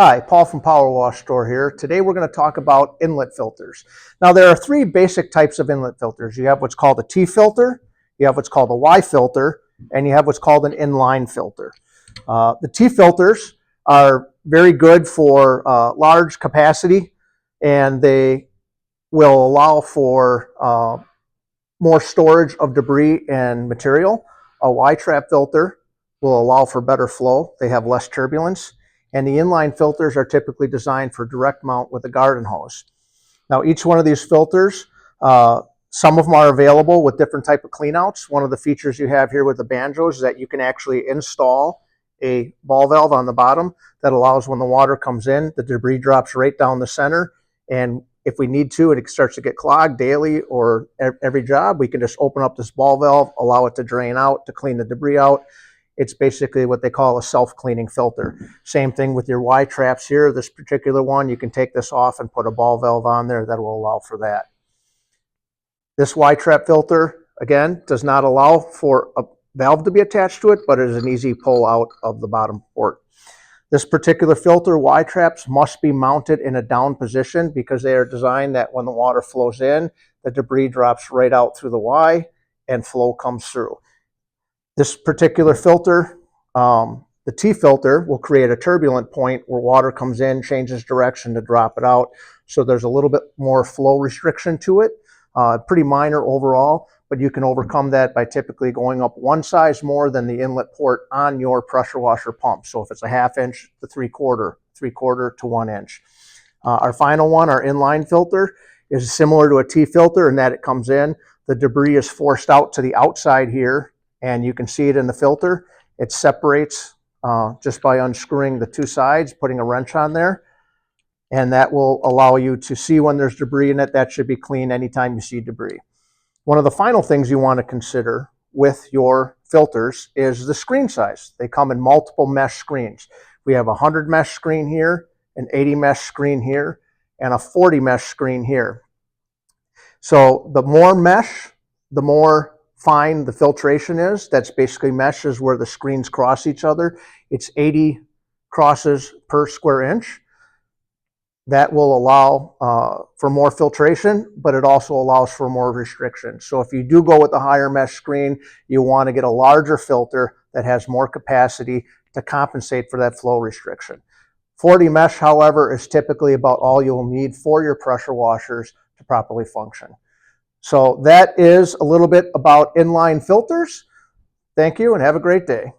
Hi, Paul from Power Wash Store here. Today we're going to talk about inlet filters. Now there are three basic types of inlet filters. You have what's called a T filter, you have what's called a Y filter, and you have what's called an inline filter. The T filters are very good for large capacity, and they will allow for more storage of debris and material. A Y-trap filter will allow for better flow. They have less turbulence. And the inline filters are typically designed for direct mount with a garden hose. Now each one of these filters, some of them are available with different type of cleanouts. One of the features you have here with the banjos is that you can actually install a ball valve on the bottom that allows when the water comes in, the debris drops right down the center, and if we need to and it starts to get clogged daily or every job, we can just open up this ball valve, allow it to drain out to clean the debris out. It's basically what they call a self-cleaning filter. Same thing with your Y traps here. This particular one, you can take this off and put a ball valve on there that will allow for that. This Y trap filter, again, does not allow for a valve to be attached to it, but it is an easy pull out of the bottom port. This particular filter, Y traps, must be mounted in a down position because they are designed that when the water flows in, the debris drops right out through the Y and flow comes through. This particular filter, the T filter, will create a turbulent point where water comes in, changes direction to drop it out. So there's a little bit more flow restriction to it. Pretty minor overall, but you can overcome that by typically going up one size more than the inlet port on your pressure washer pump. So if it's a 1/2 inch to 3/4 to 1 inch. Our final one, our inline filter, is similar to a T filter in that it comes in, the debris is forced out to the outside here, and you can see it in the filter. It separates just by unscrewing the two sides, putting a wrench on there, and that will allow you to see when there's debris in it. That should be clean anytime you see debris. One of the final things you want to consider with your filters is the screen size. They come in multiple mesh screens. We have a 100 mesh screen here, an 80 mesh screen here, and a 40 mesh screen here. So the more mesh, the more fine the filtration is. That's basically mesh is where the screens cross each other. It's 80 crosses per square inch. That will allow for more filtration, but it also allows for more restriction. So if you do go with the higher mesh screen, you want to get a larger filter that has more capacity to compensate for that flow restriction. 40 mesh, however, is typically about all you'll need for your pressure washers to properly function. So that is a little bit about inline filters. Thank you and have a great day.